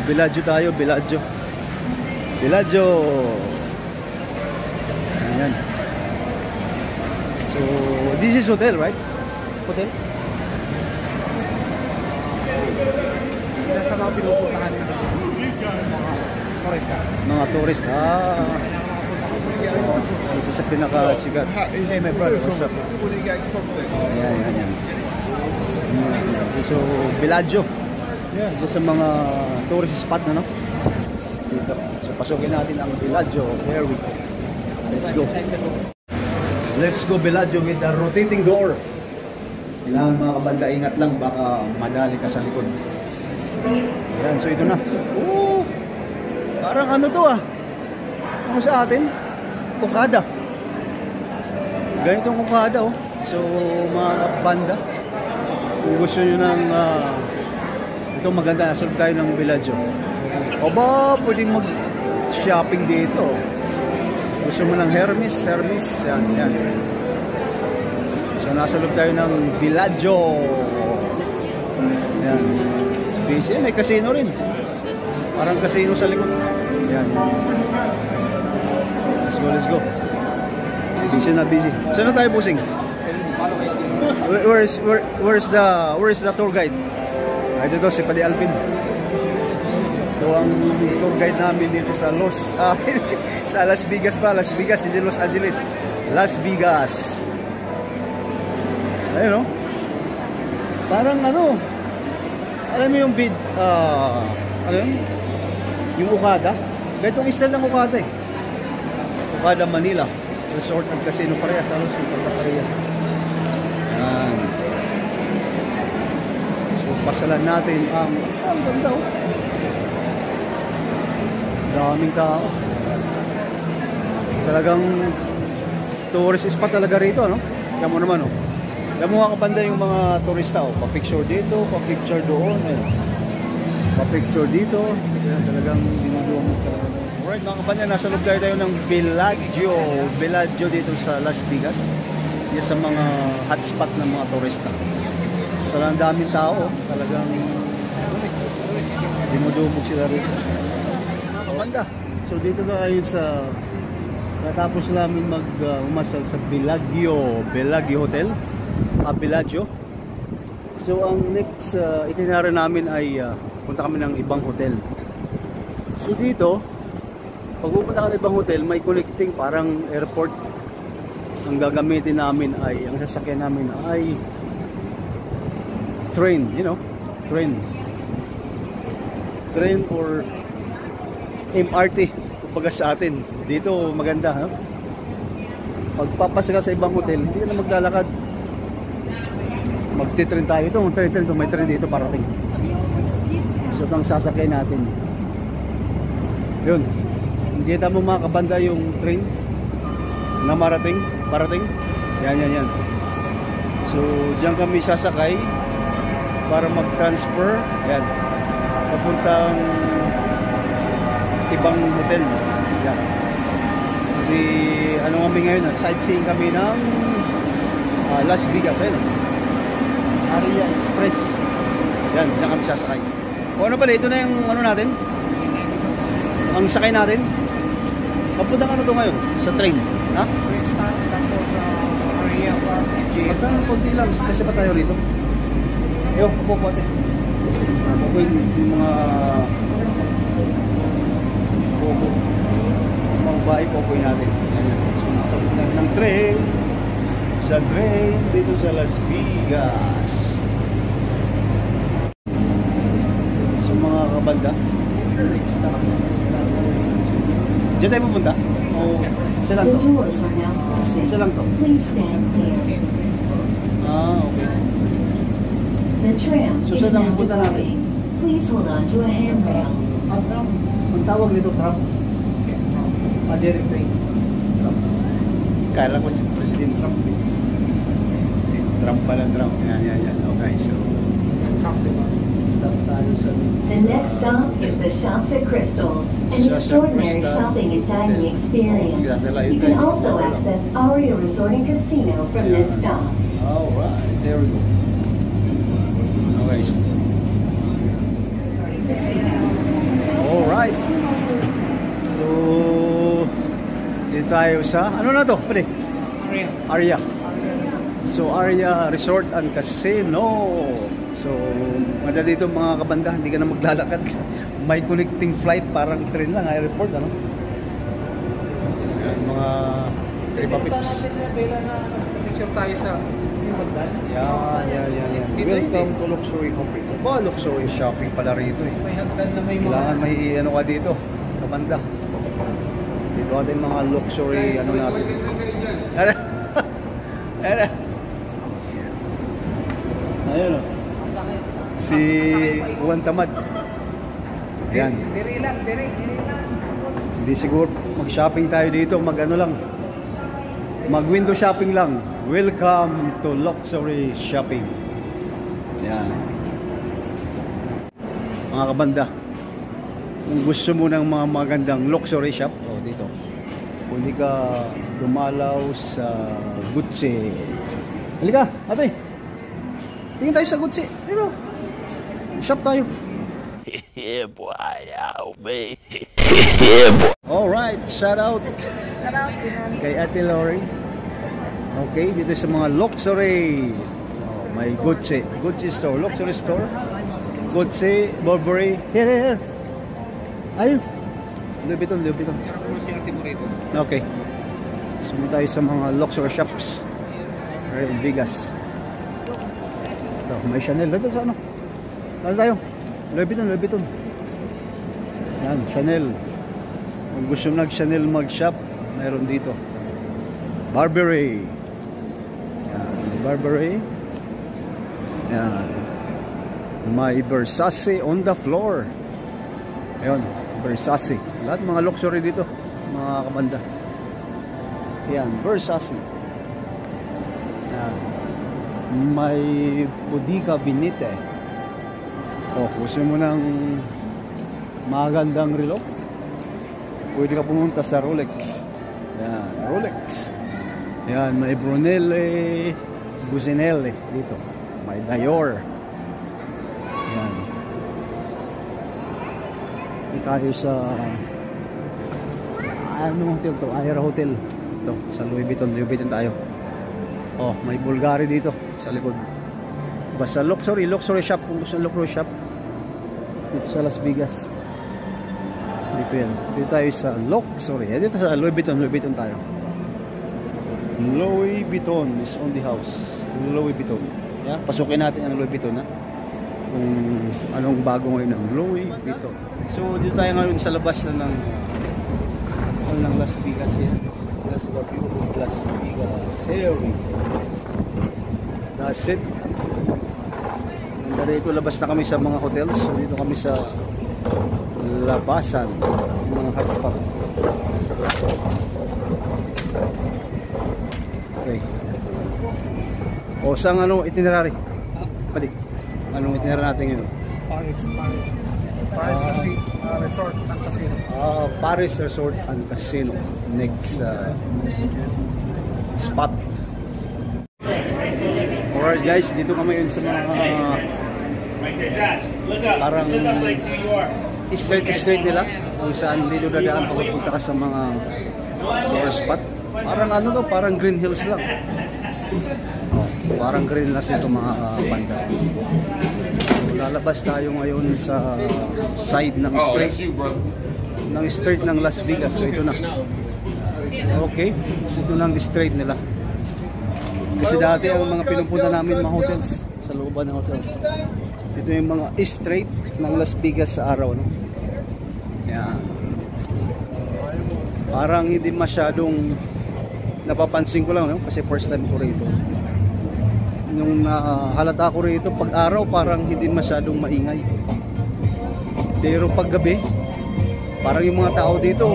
Bellagio tayo, Bellagio. Ayan. So, this is hotel, right? Hotel? Sa mga pinupuntahan ng mga turista. Mga tourist. Isa sa pinakasikat. Hey, my brother, what's up? Ayan. So, Bellagio. Isa sa mga tourist spot na, no? Dito. So, pasukin natin ang Bellagio. There we go. Let's go Bellagio with the rotating door. Kailangan mga kabanda, ingat lang. Baka madali ka sa likod. Ayan, so ito na. Oh, parang ano to Ano sa atin? Okada. Ganitong Okada, oh. So, mga kabanda, kung gusto nyo ng ito maganda, nasunod tayo ng Bellagio. O ba, pwedeng mag-shopping dito. Gusto mo ng Hermes, yan. So, nasa loob tayo ng Bellagio. Yan. Busy, may casino rin. Parang casino sa likod. Yan. Let's go. Busy na busy. Saan na tayo busing? Where is the tour guide? Ay, ito si Paddy Alvin. Ito ang tour guide namin dito sa sa Las Vegas pa. Las Vegas, hindi Los Angeles. Las Vegas. Ayun, no? Parang alam mo yung ano yun? Yung Okada. Ganitong style ng Okada Okada Manila. Resort at casino parehas. Parehas. Yan. So, pasalan natin ang ganda daming tao. Talagang tourist spot talaga rito, no? Yan mo naman, Yan mo mga kabanda yung mga turista, pa-picture dito, pa-picture doon, picture dito. Yan, talagang dinudumog talaga. Alright mga kabanda, nasa loob tayo ng Bellagio dito sa Las Vegas. Yan sa mga hotspot ng mga turista. So, talagang daming tao, talagang dinudumog sila rito. Mga kabanda, so dito na kayo sa natapos namin umasal sa Bellagio Hotel, Bellagio. So ang next itinerary namin ay punta kami ng ibang hotel. So dito, pag pupunta ka ng ibang hotel, may connecting parang airport. Ang gagamitin namin ay, ang sasakyan namin ay train, you know, train or MRT kumbaga sa atin. Dito maganda, ha? Pagpapasok ka sa ibang hotel, hindi ka na maglalakad. Magti-train tayo. Ito, may train dito parating. So, itong sasakyan natin. Yun. Kita mo mga kabanda yung train na parating. Yan. So, dyan kami sasakay para mag-transfer. Yan. Papuntang ibang hotel. Yan. Kasi, ano kami ngayon, sightseeing kami ng Las Vegas. Ayun. Aria Express. Yan, dyan kami sasakay. O ano pala, ito na yung ano natin? Ang sakay natin? Papunta ka na ito ngayon? Sa train? Ha? Restart tapos Aria Park. Pagka konti lang, kasi pa tayo rito. Ayaw, po ate. Ako yung mga popo. Mga bahay popoy natin. Yan. So, nasa ng train. Sa train dito sa Las Vegas. So mga kabanda, diyan tayo pupunta? O isa lang to? Isa lang to? Okay. So saan lang pupunta natin? Please hold on to a handrail. Ang tawag nito, tram? Direct train. Kala ko si President Trump. Trump pala, Trump. Yan. Okay, so stop tayo sa... The next stop is the Shops at Crystals, an extraordinary shopping and dining experience. You can also access Aria Resort and Casino from this stop. Alright, there we go. Okay. Alright. So, dito tayo sa... Ano na to? Pwede? Aria. So, Aria Resort and Casino. So, madali dito mga kabanda. Hindi ka na maglalakad. May connecting flight. Parang train lang. Airport, ano? Yan, mga tripapips. Picture tayo sa Yan. Welcome to Luxury Shopping. Ba, luxury shopping pala rito eh. may hagdan na may mga Kailangan may ano ka dito. Kabanda. Dito ating mga luxury ano natin. Ayun o. Si Juan Tamad. Yan. Diri lang. Hindi siguro mag-shopping tayo dito. Mag-ano lang. Mag-window shopping lang. Welcome to Luxury Shopping. Yan. Mga kabanda. Kung gusto mo ng mga magandang luxury shop, dito. Pwede ka dumalaw sa Gucci. Halika, ate. Tingin tayo sa Gucci. Dito. Shop tayo. Yeah, boy. Alright, shout out kay Ate Lori. Okay, dito sa mga luxury. May Gucci store, luxury store. Gucci, Burberry. Here. Ayun. Louis Vuitton. Okay. Sumunod tayo sa mga luxury shops. In Vegas. Ito, may Chanel. Dito sa ano? Tala tayo. Louis Vuitton. Yan, Chanel. Kung gusto nag-Chanel mag-shop, mayroon dito. Burberry. Yan, Burberry. Yan. May Versace on the floor. Ayun, Versace. Lahat mga luxury dito, mga kabanda. Yan, Versace. Yan. May Bottega Veneta. Oh, gusto mo ng magandang relo, pwede ka pumunta sa Rolex. Yan, Rolex. Yan, may Brunelli, Businelli dito. May Dior. Yan. Dito tayo sa anong hotel to? Aira Hotel. Ito, sa Louis Vuitton tayo. Oh, may Bulgari dito sa likod. Basta luxury shop, kung gusto ng luxury shop dito sa Las Vegas. Dito yan. Dito tayo sa luxury. Dito sa Louis Vuitton tayo. Louis Vuitton is on the house. Louis Vuitton. Yeah, pasukin natin ang Louis Vuitton, ha? Kung anong bago ngayon ng Louis Vuitton. So dito tayo ngayon sa labas na ng Las Vegas yan. Las Vegas here. That's it. Dito labas na kami sa mga hotels. So dito kami sa labasan ng mga hotspot. Okay. O sang itinerary? Pwede. Anong itinerary natin ngayon? Paris kasi resort and casino. Paris Resort and Casino. Next spot. Alright guys, dito kami yun sa mga parang street nila kung saan dito dadaan pagpunta ka sa mga tourist spot. Parang parang Green Hills lang. Parang Green Hills ito mga banda. So, lalabas tayo ngayon sa side ng street ng Las Vegas. So ito na. Okay, so ito na ang street nila. Kasi dati ang mga pinupunta namin mga hotels, sa looban ng hotels. Ito yung mga street ng Las Vegas sa araw, no? Yan. Parang hindi masyadong napapansin ko lang, no? Kasi first time ko rito. Nung halata ko rito, pag araw parang hindi masyadong maingay. Pero pag gabi, parang yung mga tao dito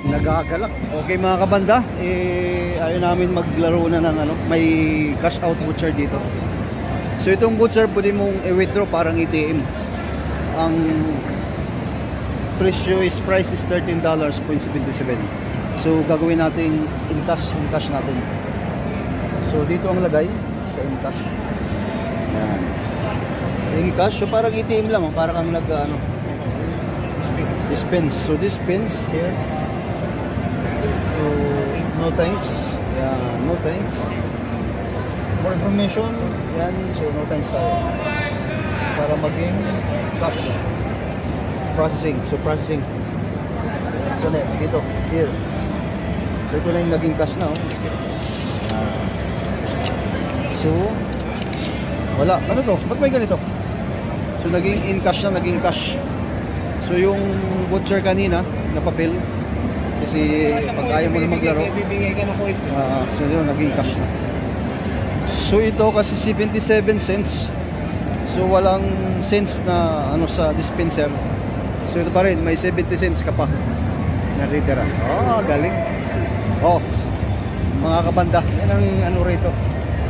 nagagalak. Okay mga kabanda, ayaw namin maglaro na ng may cash out butcher dito. So itong butcher pwede mong i-withdraw parang ATM. Ang price is $13.77. So gagawin natin in cash natin. So dito ang lagay sa in cash. Yan. In cash, so parang ATM lang, parang kang dispense. So dispense here. So no thanks. Yeah, no thanks. For information, yan, so no thanks tayo. Para maging cash processing. So processing. So dito, here. So ito na yung naging cash na, oh. So wala, ba't may ganito? So naging in cash na, naging cash. So yung butcher kanina na papel, kasi pag ayaw mo na maglaro, so yun, naging cash na. So ito kasi 77 cents. So walang cents na sa dispenser. So ito pa rin, may 70 cents ka pa na ritera. Galing. Mga kabanda, yan ang rito.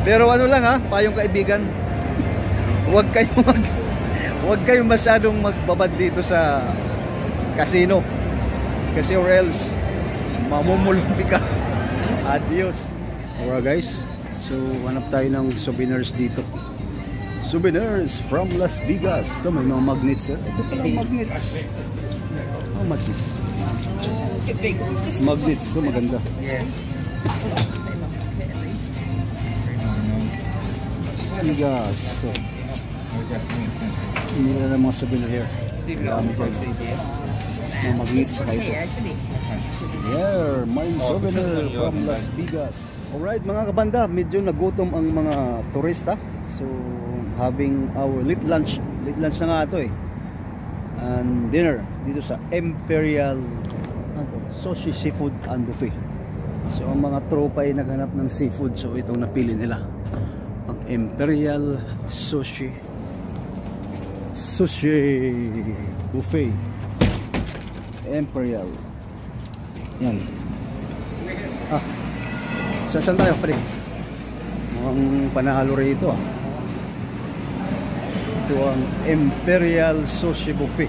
Pero lang payong kaibigan, huwag kayong masyadong magbabad dito sa casino. Kasi or else mamumulumpi ka. Adios. Alright guys, so hanap tayo ng souvenirs dito. Souvenirs from Las Vegas. Ito may mga magnets. Ito pala magnets. How much is? Magnets. Ito maganda. Vegas. So, hindi na lang mga souvenir here. Mga magnets sa kayo. Yeah, may souvenir from Las Vegas. Alright mga kabanda, medyo nagutom ang mga turista. So having our late lunch na nga ito and dinner dito sa Imperial Sushi Seafood and Buffet. So ang mga tropa ay naghanap ng seafood, so itong napili nila, ang Imperial Sushi Buffet. Imperial. Yan. Saan tayo pare? Mukhang panalo rito Ito ang Imperial Sushi Buffet.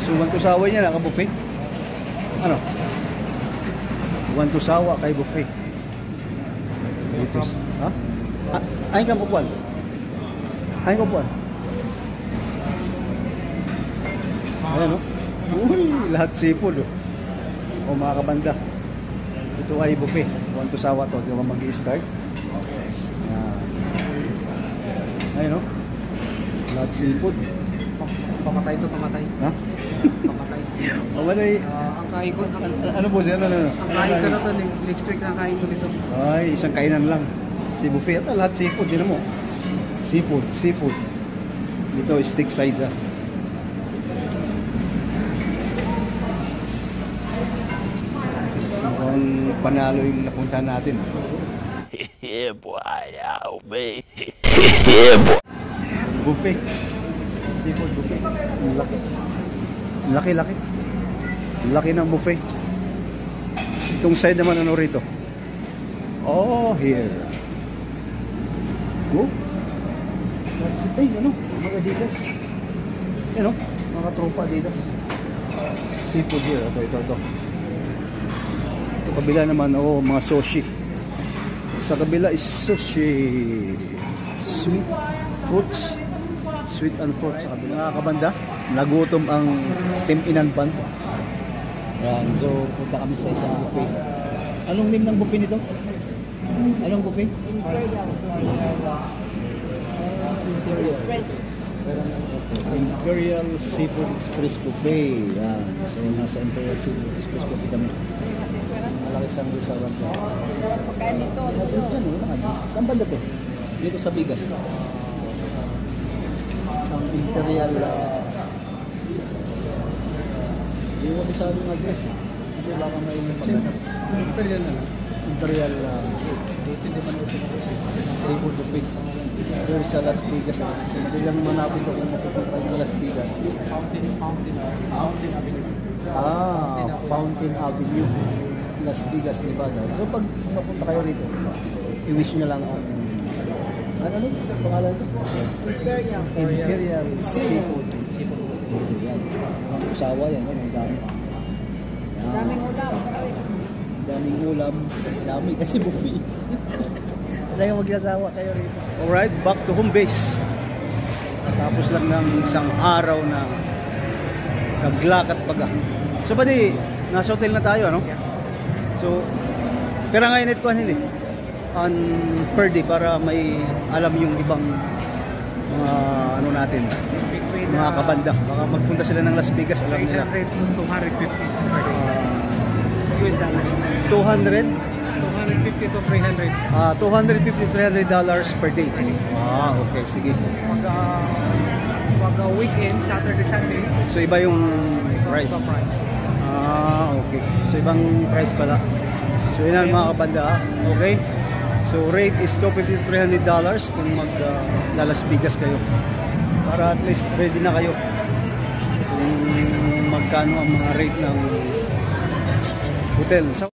So, wantusawa niya naka-buffet. Ano? Wantusawa kay buffet. Ito. Ha? Ay ka pupuan. Ay ka pupuan. Ayan o. Uy, lahat seafood o. O mga kabanda. Ito ay buffet. Wantusawa to. Di ba mag-i-start? Ayun o. Lahat seafood. Pamatay to, pamatay. Ha? Pamatay. Pamatay. Ang kain ko, Ano po siya? Ano? ang kain ko na to, next week na kain ko dito. Ay, isang kainan lang. Si buffet. Ito lahat seafood. Yun mo. Seafood. Seafood. Dito stick side na. Mukhang panalo yung napuntahan natin. Yeah, boy. Oh, me. Yeah, boy. Buffet. Seafood buffet. Ang laki. Ang laki-laki. Ang laki ng buffet. Itong side naman ano rito? Oh, here. Oh. That's it. Ay, ano? Mga Adidas. Ano? Mga tropa Adidas. Seafood here. Ito. Ito kabila naman, oh, mga sushi. Sa kabila is sushi. Sweet fruits. Sweet and fruits sa kabila. Mga kabanda, nagutom ang Team Inanban. Yan, so punta kami sa isang buffet. Anong name ng buffet nito? Anong buffet? Imperial Seafood Express Buffet. Yan. So nasa Imperial Seafood Express Buffet kami. Malaki siyang restaurant. Pagkain nito. Address dyan, address. Saan ba to? Dito sa Bigas. Ang Imperial hindi mo sabi ng address eh. Kasi baka may Imperial na lang. Imperial dito hindi man uso Seafood Buffet. Doon sa Las Vegas. Hindi lang manapin ko kung mapupunta yung Las Vegas. Fountain Avenue. Fountain Avenue. Las Vegas, Nevada. So pag mapunta kayo rito, i-wish nyo lang ang ano pangalan ito? Imperial Seafood. Yan. Ang usawa yan. Ang dami. Daming ulam. Daming ulam. Dami kasi buffet. Kaya mag-asawa kayo rito. Alright, back to home base. Tapos lang ng isang araw na kaglakat baga. So pwede, nasa hotel na tayo, ano? So, pero ngayon ito ano on per day para may alam yung ibang mga ano natin, mga kabanda. Baka magpunta sila ng Las Vegas, alam nila. 300 to 250 US dollar. 200? 250 to 300. $250 to $300 per day. Okay, sige. Pag weekend, Saturday, Sunday. So iba yung price. Okay. So ibang price pala. So yun ang mga kabanda. Okay. So rate is $250 to $300 kung Las Vegas kayo. Para at least ready na kayo kung magkano ang mga rate ng hotel. So,